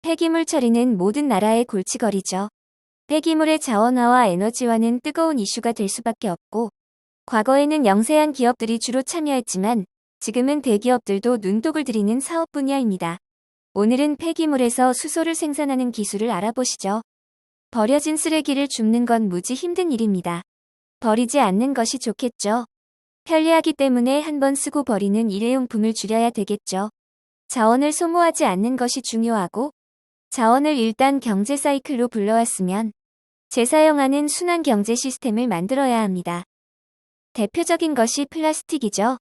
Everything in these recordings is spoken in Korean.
폐기물 처리는 모든 나라의 골칫거리죠. 폐기물의 자원화와 에너지화는 뜨거운 이슈가 될 수밖에 없고, 과거에는 영세한 기업들이 주로 참여했지만 지금은 대기업들도 눈독을 들이는 사업 분야입니다. 오늘은 폐기물에서 수소를 생산하는 기술을 알아보시죠. 버려진 쓰레기를 줍는 건 무지 힘든 일입니다. 버리지 않는 것이 좋겠죠. 편리하기 때문에 한 번 쓰고 버리는 일회용품을 줄여야 되겠죠. 자원을 소모하지 않는 것이 중요하고, 자원을 일단 경제 사이클로 불러왔으면 재사용하는 순환 경제 시스템을 만들어야 합니다. 대표적인 것이 플라스틱이죠.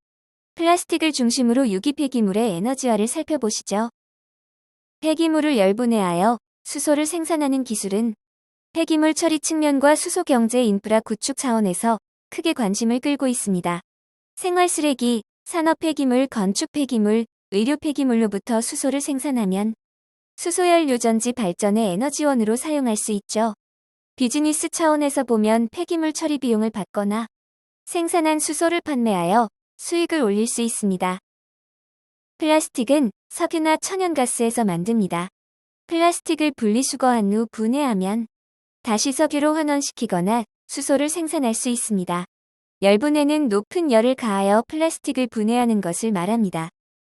플라스틱을 중심으로 유기 폐기물의 에너지화를 살펴보시죠. 폐기물을 열분해하여 수소를 생산하는 기술은 폐기물 처리 측면과 수소 경제 인프라 구축 차원에서 크게 관심을 끌고 있습니다. 생활 쓰레기, 산업 폐기물, 건축 폐기물, 의료 폐기물로부터 수소를 생산하면 수소연료전지 발전의 에너지원으로 사용할 수 있죠. 비즈니스 차원에서 보면 폐기물 처리 비용을 받거나 생산한 수소를 판매하여 수익을 올릴 수 있습니다. 플라스틱은 석유나 천연가스에서 만듭니다. 플라스틱을 분리수거한 후 분해하면 다시 석유로 환원시키거나 수소를 생산할 수 있습니다. 열분해는 높은 열을 가하여 플라스틱을 분해하는 것을 말합니다.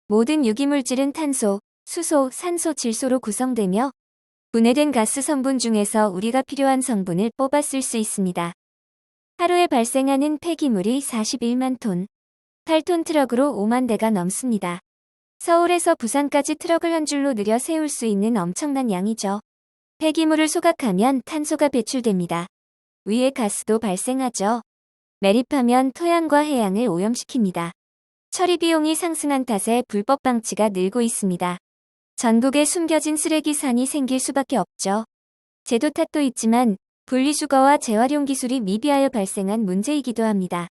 모든 유기물질은 탄소, 수소, 산소, 질소로 구성되며 분해된 가스 성분 중에서 우리가 필요한 성분을 뽑아 쓸 수 있습니다. 하루에 발생하는 폐기물이 41만 톤, 8톤 트럭으로 5만 대가 넘습니다. 서울에서 부산까지 트럭을 한 줄로 늘여 세울 수 있는 엄청난 양이죠. 폐기물을 소각하면 탄소가 배출됩니다. 위에 가스도 발생하죠. 매립하면 토양과 해양을 오염시킵니다. 처리 비용이 상승한 탓에 불법 방치가 늘고 있습니다. 전국에 숨겨진 쓰레기 산이 생길 수밖에 없죠. 제도 탓도 있지만 분리수거와 재활용 기술이 미비하여 발생한 문제이기도 합니다.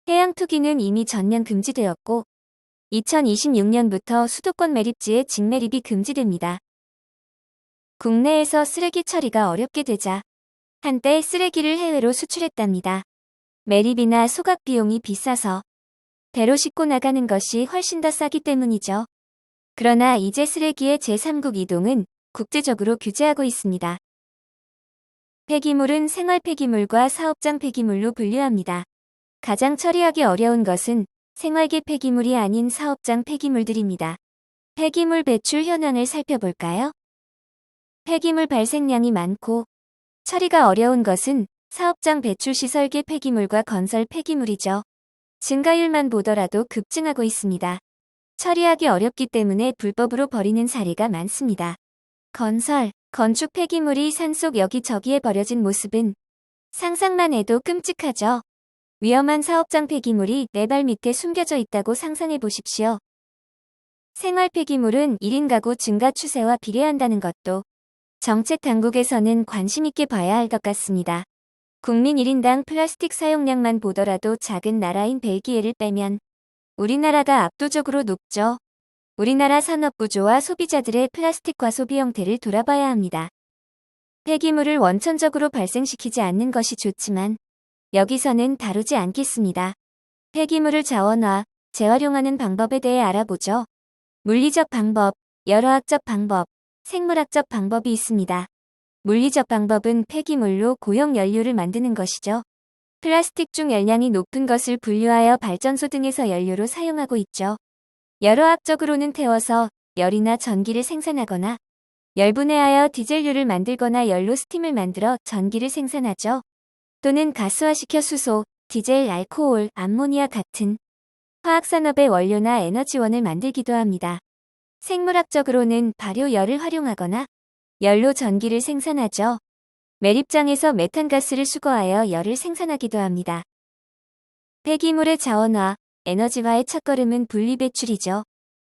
해양 투기는 이미 전면 금지되었고 2026년부터 수도권 매립지의 직매립이 금지됩니다. 국내에서 쓰레기 처리가 어렵게 되자 한때 쓰레기를 해외로 수출했답니다. 매립이나 소각 비용이 비싸서 배로 싣고 나가는 것이 훨씬 더 싸기 때문이죠. 그러나 이제 쓰레기의 제3국 이동은 국제적으로 규제하고 있습니다. 폐기물은 생활 폐기물과 사업장 폐기물로 분류합니다. 가장 처리하기 어려운 것은 생활계 폐기물이 아닌 사업장 폐기물들입니다. 폐기물 배출 현황을 살펴볼까요? 폐기물 발생량이 많고 처리가 어려운 것은 사업장 배출 시설계 폐기물과 건설 폐기물이죠. 증가율만 보더라도 급증하고 있습니다. 처리하기 어렵기 때문에 불법으로 버리는 사례가 많습니다. 건설, 건축 폐기물이 산속 여기저기에 버려진 모습은 상상만 해도 끔찍하죠. 위험한 사업장 폐기물이 내 발 밑에 숨겨져 있다고 상상해 보십시오. 생활 폐기물은 1인 가구 증가 추세와 비례한다는 것도 정책 당국에서는 관심 있게 봐야 할 것 같습니다. 국민 1인당 플라스틱 사용량만 보더라도 작은 나라인 벨기에를 빼면 우리나라가 압도적으로 높죠. 우리나라 산업구조와 소비자들의 플라스틱 과소비 형태를 돌아봐야 합니다. 폐기물을 원천적으로 발생시키지 않는 것이 좋지만 여기서는 다루지 않겠습니다. 폐기물을 자원화, 재활용하는 방법에 대해 알아보죠. 물리적 방법, 여러학적 방법, 생물학적 방법이 있습니다. 물리적 방법은 폐기물로 고형 연료를 만드는 것이죠. 플라스틱 중 열량이 높은 것을 분류하여 발전소 등에서 연료로 사용하고 있죠. 여러학적으로는 태워서 열이나 전기를 생산하거나 열분해하여 디젤류를 만들거나 열로 스팀을 만들어 전기를 생산하죠. 또는 가스화시켜 수소, 디젤, 알코올, 암모니아 같은 화학산업의 원료나 에너지원을 만들기도 합니다. 생물학적으로는 발효열을 활용하거나 열로 전기를 생산하죠. 매립장에서 메탄가스를 수거하여 열을 생산하기도 합니다. 폐기물의 자원화, 에너지화의 첫걸음은 분리배출이죠.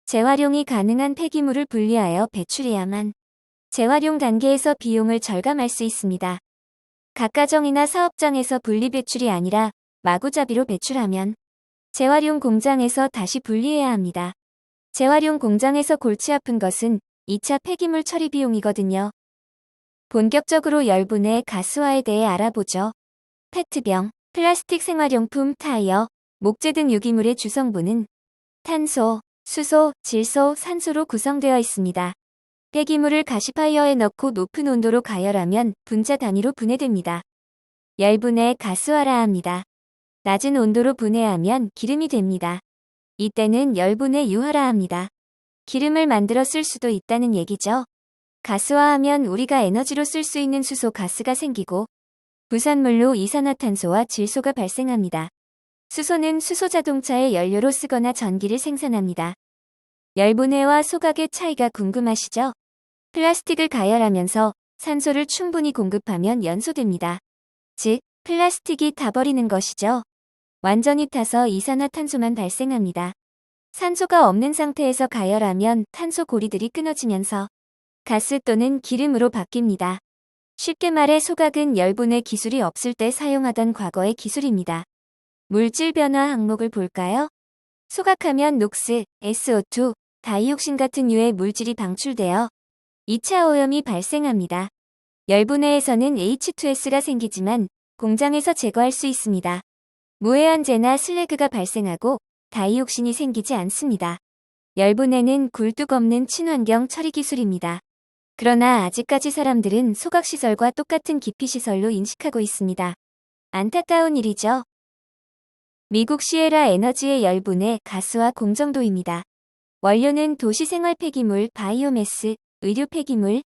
재활용이 가능한 폐기물을 분리하여 배출해야만 재활용 단계에서 비용을 절감할 수 있습니다. 각 가정이나 사업장에서 분리배출이 아니라 마구잡이로 배출하면 재활용 공장에서 다시 분리해야 합니다. 재활용 공장에서 골치 아픈 것은 2차 폐기물 처리 비용이거든요. 본격적으로 열분해 가스화에 대해 알아보죠. 페트병, 플라스틱 생활용품, 타이어, 목재 등 유기물의 주성분은 탄소, 수소, 질소, 산소로 구성되어 있습니다. 폐기물을 가시파이어에 넣고 높은 온도로 가열하면 분자 단위로 분해됩니다. 열분해 가스화라합니다. 낮은 온도로 분해하면 기름이 됩니다. 이때는 열분해 유화라합니다. 기름을 만들어 쓸 수도 있다는 얘기죠. 가스화하면 우리가 에너지로 쓸 수 있는 수소 가스가 생기고 부산물로 이산화탄소와 질소가 발생합니다. 수소는 수소자동차의 연료로 쓰거나 전기를 생산합니다. 열분해와 소각의 차이가 궁금하시죠? 플라스틱을 가열하면서 산소를 충분히 공급하면 연소됩니다. 즉, 플라스틱이 타버리는 것이죠. 완전히 타서 이산화탄소만 발생합니다. 산소가 없는 상태에서 가열하면 탄소 고리들이 끊어지면서 가스 또는 기름으로 바뀝니다. 쉽게 말해 소각은 열분해 기술이 없을 때 사용하던 과거의 기술입니다. 물질 변화 항목을 볼까요? 소각하면 녹스, SO2, 다이옥신 같은 유해 물질이 방출되어 2차 오염이 발생합니다. 열분해에서는 H2S가 생기지만 공장에서 제거할 수 있습니다. 무해한재나 슬래그가 발생하고 다이옥신이 생기지 않습니다. 열분해는 굴뚝 없는 친환경 처리 기술입니다. 그러나 아직까지 사람들은 소각시설과 똑같은 기피시설로 인식하고 있습니다. 안타까운 일이죠. 미국 시에라 에너지의 열분해 가스화 공정도입니다. 원료는 도시생활 폐기물, 바이오매스, 의료 폐기물,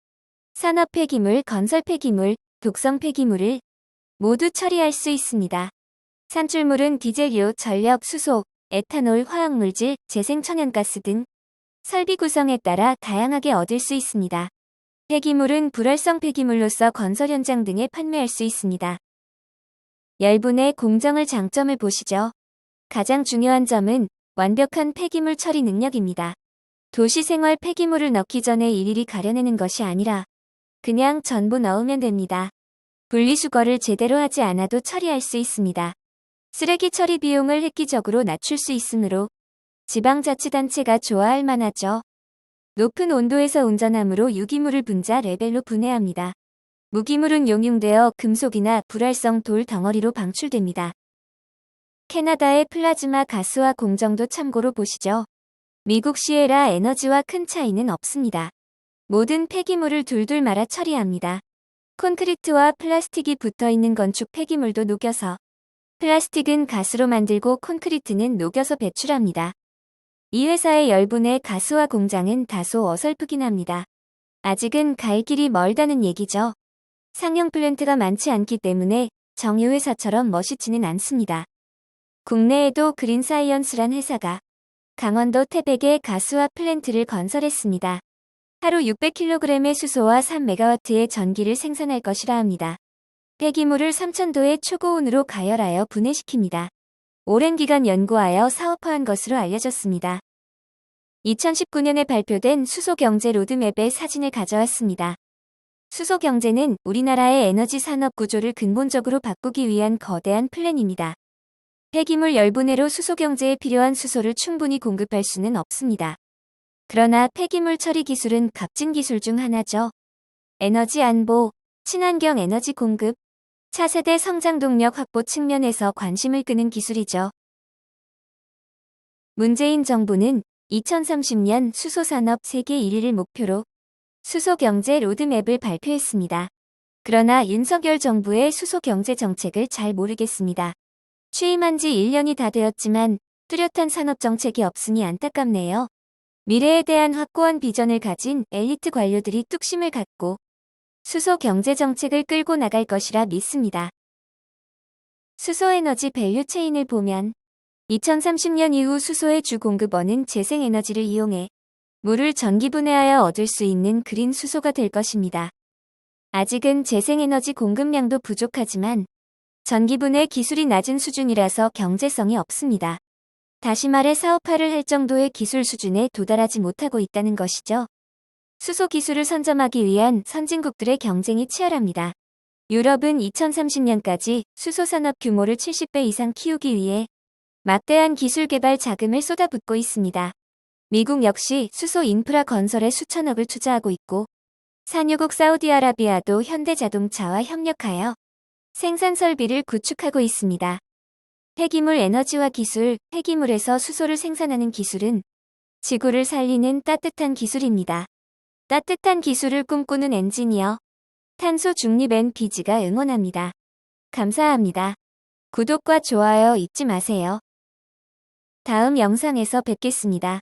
산업 폐기물, 건설 폐기물, 독성 폐기물을 모두 처리할 수 있습니다. 산출물은 디젤유, 전력, 수소, 에탄올, 화학물질, 재생천연가스 등 설비 구성에 따라 다양하게 얻을 수 있습니다. 폐기물은 불활성 폐기물로서 건설 현장 등에 판매할 수 있습니다. 열분해 공정의 장점을 보시죠. 가장 중요한 점은 완벽한 폐기물 처리 능력입니다. 도시생활 폐기물을 넣기 전에 일일이 가려내는 것이 아니라 그냥 전부 넣으면 됩니다. 분리수거를 제대로 하지 않아도 처리할 수 있습니다. 쓰레기 처리 비용을 획기적으로 낮출 수 있으므로 지방자치단체가 좋아할 만하죠. 높은 온도에서 운전함으로 유기물을 분자 레벨로 분해합니다. 무기물은 용융되어 금속이나 불활성 돌 덩어리로 방출됩니다. 캐나다의 플라즈마 가스화 공정도 참고로 보시죠. 미국 시에라 에너지와 큰 차이는 없습니다. 모든 폐기물을 둘둘 말아 처리합니다. 콘크리트와 플라스틱이 붙어있는 건축 폐기물도 녹여서 플라스틱은 가스로 만들고 콘크리트는 녹여서 배출합니다. 이 회사의 열분해 가스화 공장은 다소 어설프긴 합니다. 아직은 갈 길이 멀다는 얘기죠. 상용 플랜트가 많지 않기 때문에 정유 회사처럼 멋있지는 않습니다. 국내에도 그린사이언스란 회사가 강원도 태백에 가스화 플랜트를 건설했습니다. 하루 600kg의 수소와 3MW의 전기를 생산할 것이라 합니다. 폐기물을 3000도의 초고온으로 가열하여 분해시킵니다. 오랜 기간 연구하여 사업화한 것으로 알려졌습니다. 2019년에 발표된 수소경제 로드맵의 사진을 가져왔습니다. 수소경제는 우리나라의 에너지 산업 구조를 근본적으로 바꾸기 위한 거대한 플랜입니다. 폐기물 열분해로 수소경제에 필요한 수소를 충분히 공급할 수는 없습니다. 그러나 폐기물 처리 기술은 값진 기술 중 하나죠. 에너지 안보, 친환경 에너지 공급, 차세대 성장 동력 확보 측면에서 관심을 끄는 기술이죠. 문재인 정부는 2030년 수소산업 세계 1위를 목표로 수소경제 로드맵을 발표했습니다. 그러나 윤석열 정부의 수소경제 정책을 잘 모르겠습니다. 취임한 지 1년이 다 되었지만 뚜렷한 산업정책이 없으니 안타깝네요. 미래에 대한 확고한 비전을 가진 엘리트 관료들이 뚝심을 갖고 수소 경제 정책을 끌고 나갈 것이라 믿습니다. 수소에너지 밸류체인을 보면 2030년 이후 수소의 주 공급원은 재생에너지를 이용해 물을 전기분해하여 얻을 수 있는 그린 수소가 될 것입니다. 아직은 재생에너지 공급량도 부족하지만 전기분해 기술이 낮은 수준이라서 경제성이 없습니다. 다시 말해 사업화를 할 정도의 기술 수준에 도달하지 못하고 있다는 것이죠. 수소 기술을 선점하기 위한 선진국들의 경쟁이 치열합니다. 유럽은 2030년까지 수소 산업 규모를 70배 이상 키우기 위해 막대한 기술 개발 자금을 쏟아붓고 있습니다. 미국 역시 수소 인프라 건설에 수천억을 투자하고 있고 산유국 사우디아라비아도 현대자동차와 협력하여 생산 설비를 구축하고 있습니다. 폐기물 에너지화 기술, 폐기물에서 수소를 생산하는 기술은 지구를 살리는 따뜻한 기술입니다. 따뜻한 기술을 꿈꾸는 엔지니어 탄소 중립 NPG가 응원합니다. 감사합니다. 구독과 좋아요 잊지 마세요. 다음 영상에서 뵙겠습니다.